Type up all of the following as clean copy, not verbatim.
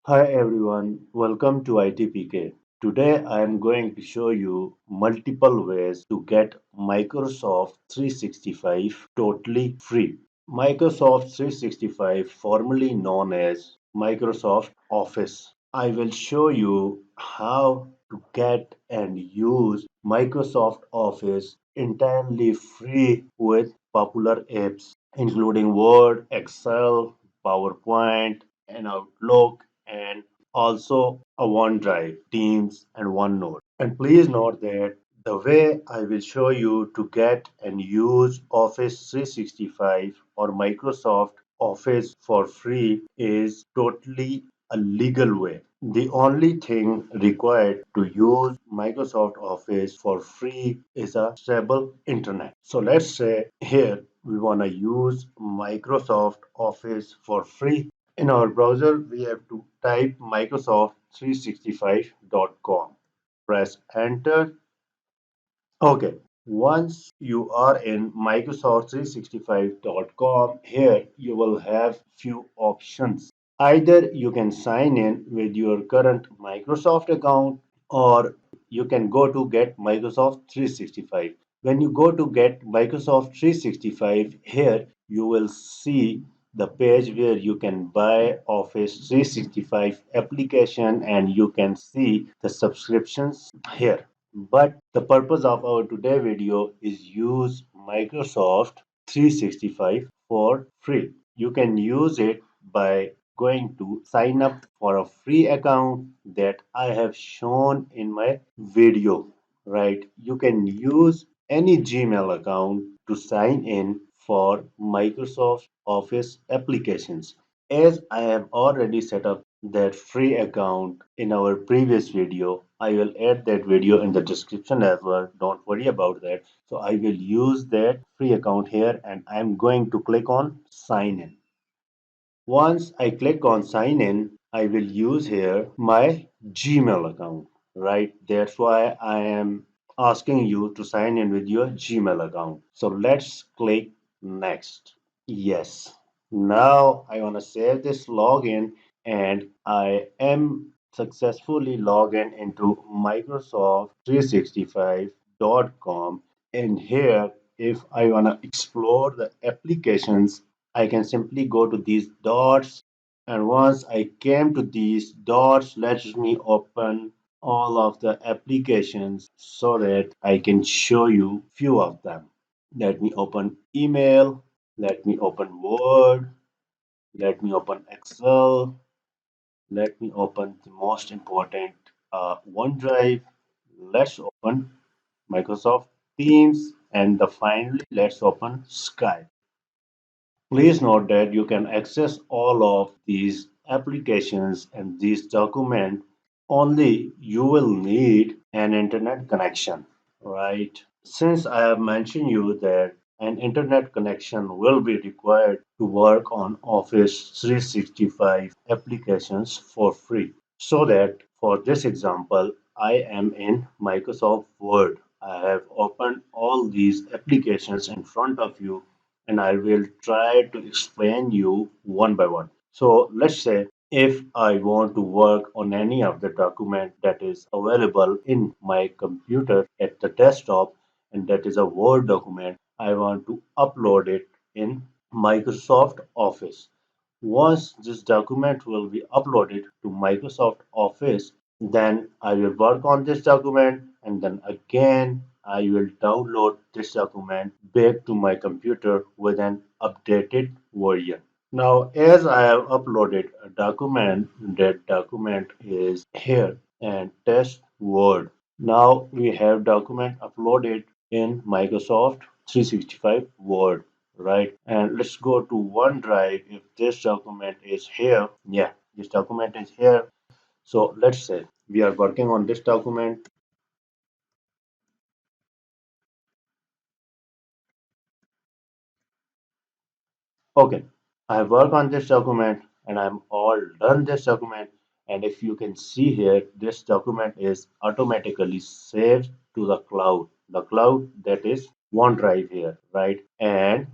Hi everyone, welcome to ITPK. Today I am going to show you multiple ways to get Microsoft 365 totally free. Microsoft 365, formerly known as Microsoft Office. I will show you how to get and use Microsoft Office entirely free with popular apps including Word, Excel, PowerPoint, and Outlook, and also a OneDrive, Teams, and OneNote. And please note that the way I will show you to get and use Office 365 or Microsoft Office for free is totally a legal way. The only thing required to use Microsoft Office for free is a stable internet. So let's say here we want to use Microsoft Office for free. In our browser, we have to type Microsoft365.com. Press enter. Okay. Once you are in Microsoft365.com, here you will have few options. Either you can sign in with your current Microsoft account or you can go to get Microsoft 365. When you go to get Microsoft 365, here you will see the page where you can buy Office 365 application and you can see the subscriptions here. But the purpose of our today video is use Microsoft 365 for free. You can use it by going to sign up for a free account that I have shown in my video, right? You can use any Gmail account to sign in for Microsoft Office applications. As I have already set up that free account in our previous video, I will add that video in the description as well. Don't worry about that. So I will use that free account here and I'm going to click on sign in. Once I click on sign in, I will use here my Gmail account, right? That's why I am asking you to sign in with your Gmail account. So let's click next. Yes. Now I want to save this login and I am successfully logged in into Microsoft365.com. And here, if I want to explore the applications, I can simply go to these dots. And once I came to these dots, let me open all of the applications so that I can show you few of them. Let me open email. Let me open Word. Let me open Excel. Let me open the most important OneDrive. Let's open Microsoft Teams. And finally, let's open Skype. Please note that you can access all of these applications and these documents only you will need an internet connection, right? Since I have mentioned you that an internet connection will be required to work on Office 365 applications for free. So that for this example, I am in Microsoft Word. I have opened all these applications in front of you and I will try to explain you one by one. So let's say if I want to work on any of the document that is available in my computer at the desktop and that is a Word document, I want to upload it in Microsoft Office. Once this document will be uploaded to Microsoft Office, then I will work on this document and then again I will download this document back to my computer with an updated version. Now, as I have uploaded a document, that document is here and test Word. Now we have document uploaded in Microsoft 365 Word, right? And let's go to OneDrive. If this document is here, yeah, this document is here. So let's say we are working on this document. Okay, I work on this document and I'm all done this document. And if you can see here, this document is automatically saved to the cloud that is OneDrive here, right? And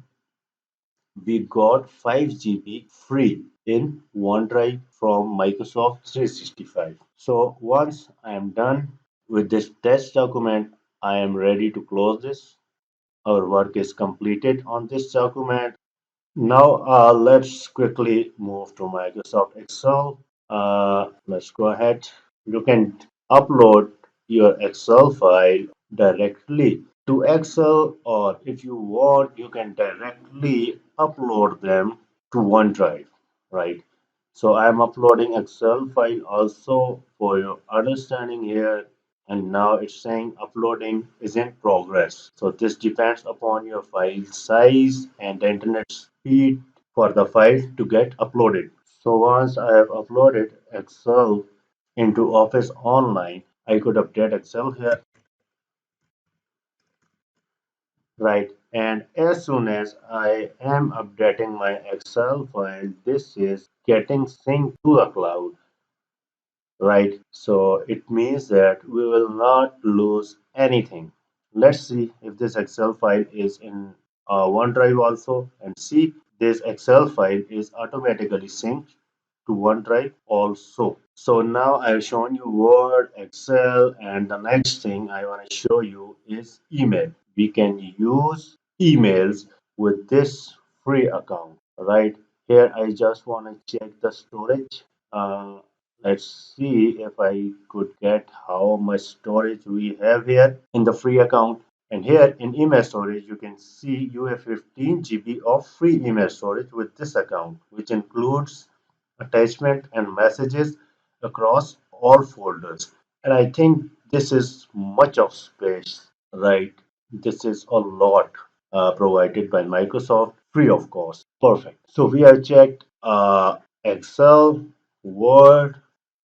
we got 5 GB free in OneDrive from Microsoft 365. So once I am done with this test document, I am ready to close this. Our work is completed on this document. Now let's quickly move to Microsoft Excel. Let's go ahead. You can upload your Excel file directly to Excel, or if you want, you can directly upload them to OneDrive, right? So I'm uploading Excel file also for your understanding here, and now it's saying uploading is in progress. So this depends upon your file size and the internet speed for the file to get uploaded. So once I have uploaded Excel into Office Online, I could update Excel here, right? And as soon as I am updating my Excel file, this is getting synced to a cloud, right? So it means that we will not lose anything. Let's see if this Excel file is in OneDrive also, and see this Excel file is automatically synced to OneDrive also. So now I've shown you Word, Excel, and the next thing I want to show you is email. We can use emails with this free account, right? Here I just want to check the storage. Uh, let's see if I could get how much storage we have here in the free account. And here in email storage, you can see you have 15 GB of free email storage with this account, which includes attachment and messages across all folders. And I think this is much of space, right? This is a lot provided by Microsoft free of cost. Perfect. So we have checked Excel, Word,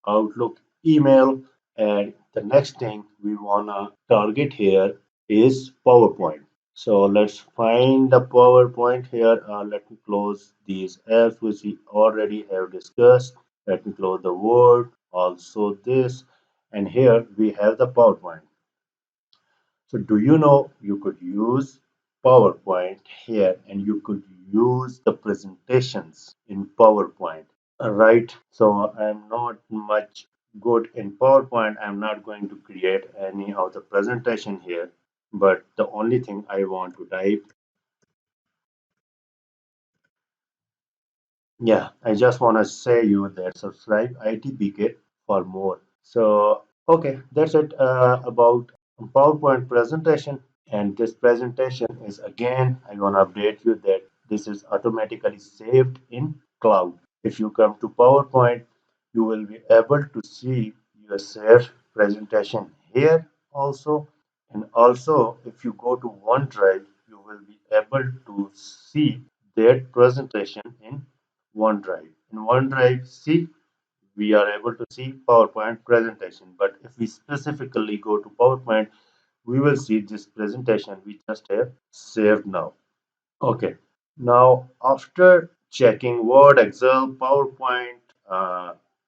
Outlook, email, and the next thing we wanna target here is PowerPoint. So let's find the PowerPoint here. Let me close these apps which we already have discussed. Let me close the Word, also this, and here we have the PowerPoint. So do you know you could use PowerPoint here and you could use the presentations in PowerPoint, right? So I'm not much good in PowerPoint. I'm not going to create any of the presentation here, but the only thing I want to type, yeah, I just want to say you that subscribe ITPK for more. So, okay, that's it about PowerPoint presentation. And this presentation is again, I want to update you that this is automatically saved in cloud. If you come to PowerPoint, you will be able to see your saved presentation here also. And also, if you go to OneDrive, you will be able to see that presentation in OneDrive. In OneDrive, see, we are able to see PowerPoint presentation. But if we specifically go to PowerPoint, we will see this presentation we just have saved now. Okay. Now, after checking Word, Excel, PowerPoint,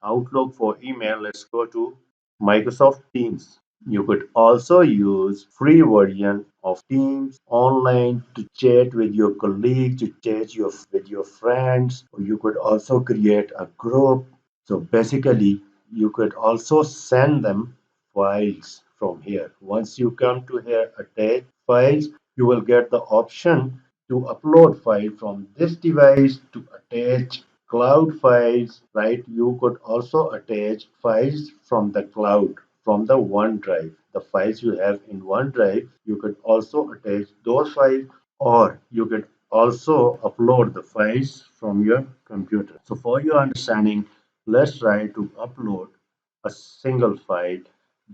Outlook for email, let's go to Microsoft Teams. You could also use free version of Teams online to chat with your colleagues, to chat with your friends, or you could also create a group. So basically, you could also send them files from here. Once you come to here, attach files, you will get the option to upload file from this device, to attach cloud files, right? You could also attach files from the cloud, from the OneDrive. The files you have in OneDrive, you could also attach those files, or you could also upload the files from your computer. So for your understanding, let's try to upload a single file,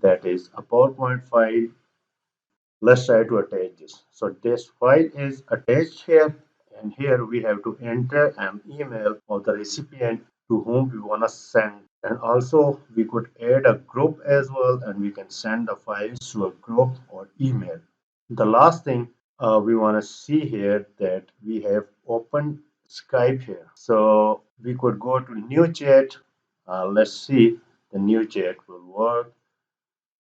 that is a PowerPoint file. Let's try to attach this. So this file is attached here, and here we have to enter an email of the recipient to whom we want to send. And also we could add a group as well, and we can send the files to a group or email. The last thing we want to see here, that we have open Skype here. So we could go to new chat. Let's see the new chat will work.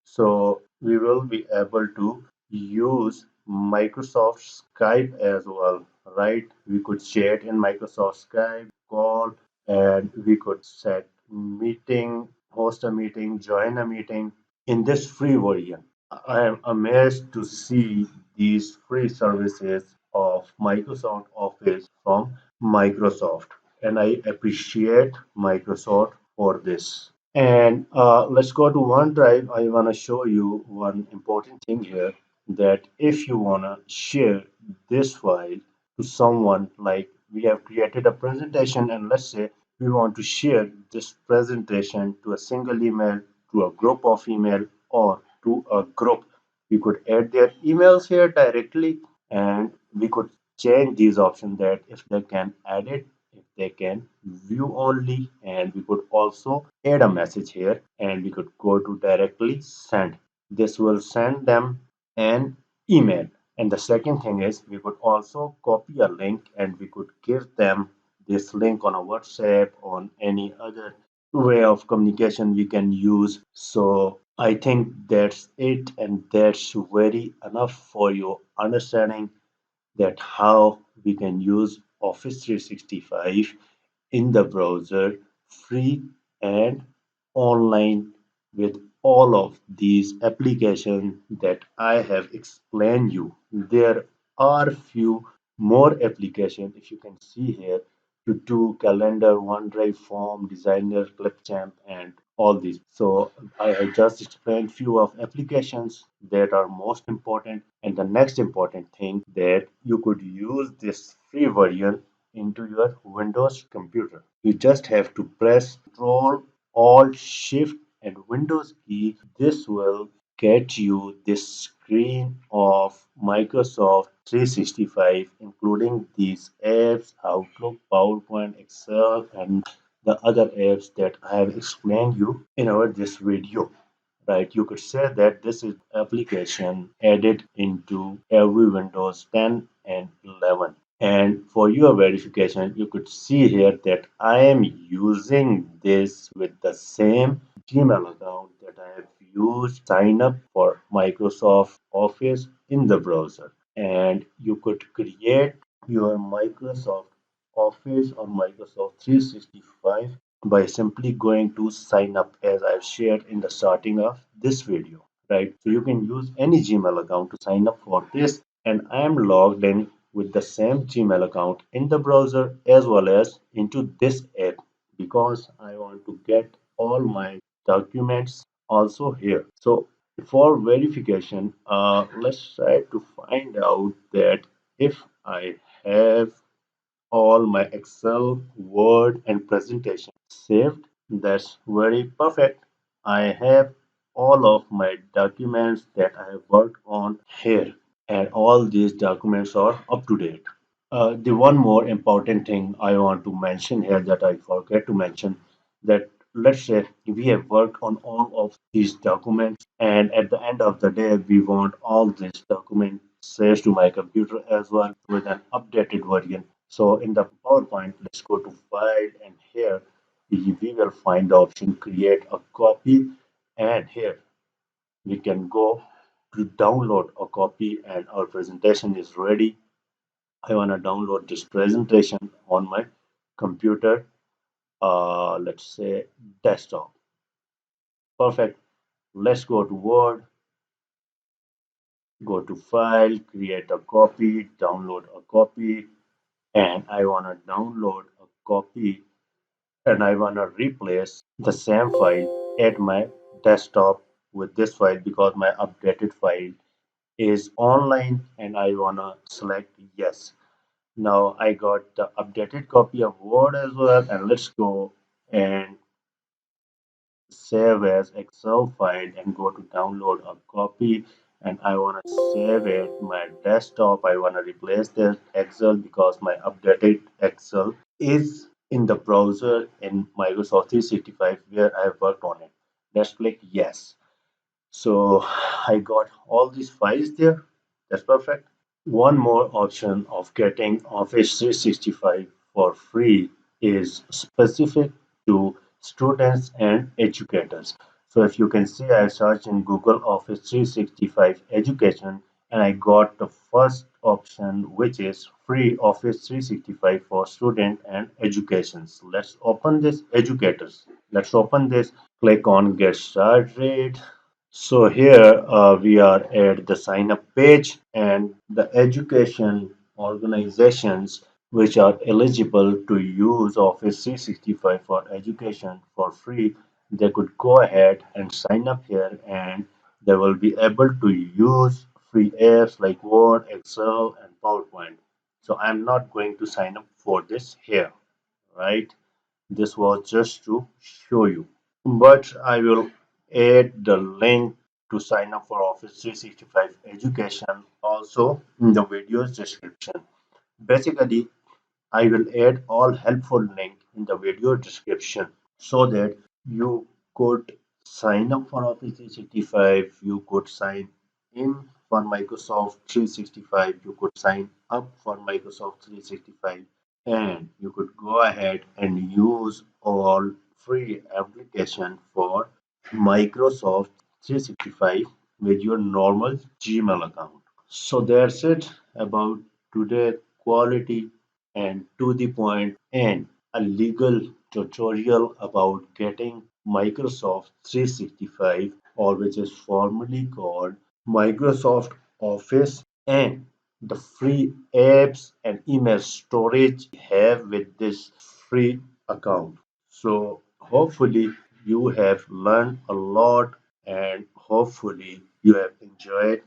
So we will be able to use Microsoft Skype as well. right? We could chat in Microsoft Skype, call, and we could set meeting, host a meeting, join a meeting in this free version. I am amazed to see these free services of Microsoft Office from Microsoft, and I appreciate Microsoft for this. And let's go to OneDrive. I want to show you one important thing here, that if you want to share this file to someone, like we have created a presentation, and let's say we want to share this presentation to a single email, to a group of email, or to a group. We could add their emails here directly, and we could change these options, that if they can edit, if they can view only, and we could also add a message here, and we could go to directly send. This will send them an email. And the second thing is, we could also copy a link, and we could give them this link on a WhatsApp, on any other way of communication we can use. So I think that's it, and that's very enough for your understanding that how we can use Office 365 in the browser, free and online, with all of these applications that I have explained you. There are few more applications, if you can see here, to do calendar, OneDrive, Form, Designer, Clipchamp, and all these. So I have just explained few of applications that are most important, and the next important thing, that you could use this free version into your Windows computer. You just have to press Ctrl, Alt, Shift, and Windows key. This will get you this screen of Microsoft 365, including these apps, Outlook, PowerPoint, Excel, and the other apps that I have explained you in our this video. Right, you could say that this is application added into every Windows 10 and 11. And for your verification, you could see here that I am using this with the same Gmail account that I have used sign up for Microsoft Office in the browser. And you could create your Microsoft Office or Microsoft 365 by simply going to sign up, as I've shared in the starting of this video, right? So you can use any Gmail account to sign up for this, and I am logged in with the same Gmail account in the browser as well as into this app, because I want to get all my documents also here. So for verification, let's try to find out that if I have all my Excel, Word, and presentation saved. That's very perfect. I have all of my documents that I have worked on here, and all these documents are up to date. The one more important thing I want to mention here that I forget to mention, that let's say we have worked on all of these documents, and at the end of the day we want all these documents saved to my computer as well with an updated version. So in the PowerPoint, let's go to File, and here we will find the option Create a Copy, and here we can go to download a copy, and our presentation is ready. I want to download this presentation on my computer, let's say desktop. Perfect. Let's go to Word, go to File, create a copy, download a copy, and I want to download a copy, and I want to replace the same file at my desktop with this file, because my updated file is online, and I want to select yes. Now I got the updated copy of Word as well, and let's go and save as Excel file and go to download a copy, and I want to save it my desktop. I want to replace this Excel because my updated Excel is in the browser in Microsoft 365 where I worked on it. Let's click yes. So I got all these files there. That's perfect. One more option of getting Office 365 for free is specific to students and educators. So if you can see, I searched in Google Office 365 education, and I got the first option, which is free Office 365 for student and educations. Let's open this educators. Let's open this. Click on get started. So here we are at the sign up page, and the education organizations which are eligible to use Office 365 for education for free, they could go ahead and sign up here, and they will be able to use free apps like Word, Excel, and PowerPoint. So I'm not going to sign up for this here, right? This was just to show you. But I will add the link to sign up for Office 365 education also in the video's description. Basically, I will add all helpful link in the video description so that you could sign up for Office 365, you could sign in for Microsoft 365, you could sign up for Microsoft 365, and you could go ahead and use all free application for Microsoft 365 with your normal Gmail account. So that's it about today quality and to the point and a legal tutorial about getting Microsoft 365, or which is formerly called Microsoft Office, and the free apps and email storage you have with this free account. So hopefully you have learned a lot, and hopefully you have enjoyed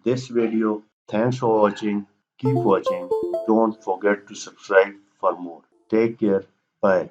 this video. Thanks for watching. Keep watching. Don't forget to subscribe for more. Take care. Bye.